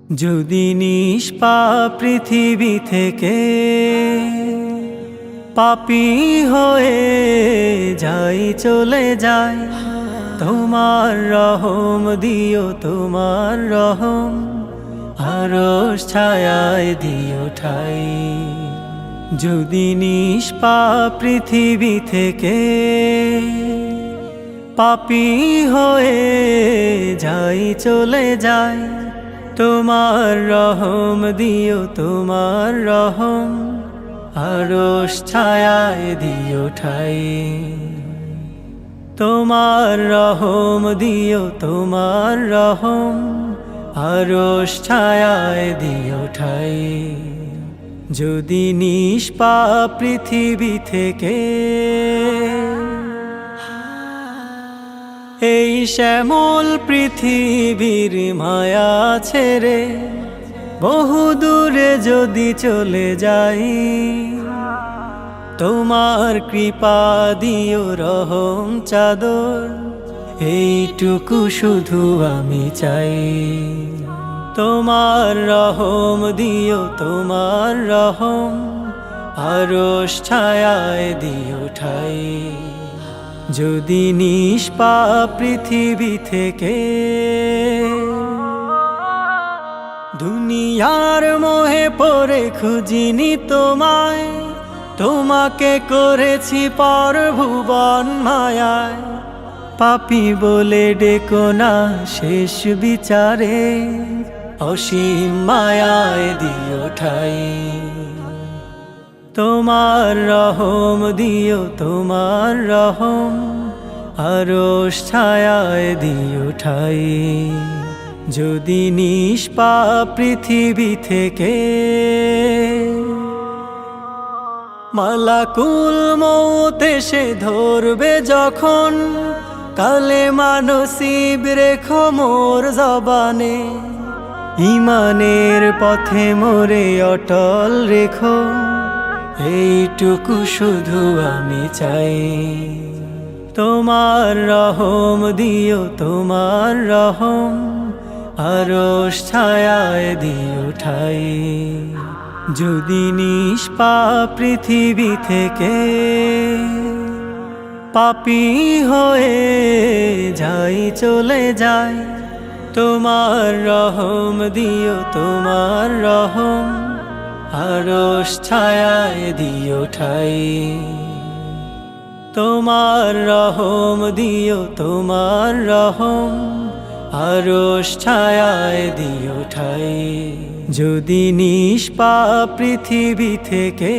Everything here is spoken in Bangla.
যদি নিষ্পাপ পৃথিবী থেকে পাপী হয়ে যাই চলে যায়, তোমার রহম দিও, তোমার রহম আরশ ছায়ায় দিও ঠাই। যদি নিষ্পাপ পৃথিবী থেকে পাপী হয়ে যাই চলে যায়, তোমার রহম দিও, তোমার রহম আরশ ছায়ায় দিও ঠাই। তোমার রহম দিও, তোমার রহম আরশ ছায়ায় দিও ঠাই। যদি নিষ্পাপ পৃথিবী থেকে এই শ্যামল পৃথিবীর মায়া ছেড়ে বহু দূরে যদি চলে যাই, তোমার কৃপা দিও রহম চাদর, এইটুকু শুধু আমি চাই। তোমার রহম দিও, তোমার রহম আরশ ছায়ায় দিও ঠাই। যদি নিষ্পাপ পৃথিবী থেকে দুনিয়ার মোহে পড়ে খুঁজিনি তোমায়, তোমাকে করেছি পর ভুবন মায়ায়। পাপী বলে ডেকো না শেষ বিচারে, অসীম মায়ায় দিও ঠাই। তোমার রহম দিও, তোমার রহম আরশ ছায়ায় দিও ঠাই। যদি নিষ্পাপ পৃথিবী থেকে মালাকুল মউত এসে ধরবে যখন, কালেমা নসিব রেখো মোর জবানে, ঈমানের পথে মোরে অটল রেখো, এইটুকু শুধু আমি চাই। তোমার রহম দিও, তোমার রহম আরশ ছায়ায় দিও ঠাই। যদি নিষ্পাপ পৃথিবী থেকে পাপী হয়ে যাই চলে যায়, তোমার রহম দিও, তোমার রহম আরশ ছায়ায় দিও ঠাই। তোমার রহম দিও, তোমার রহম আরশ ছায়ায় দিও ঠাই। যদি নিষ্পাপ পৃথিবী থেকে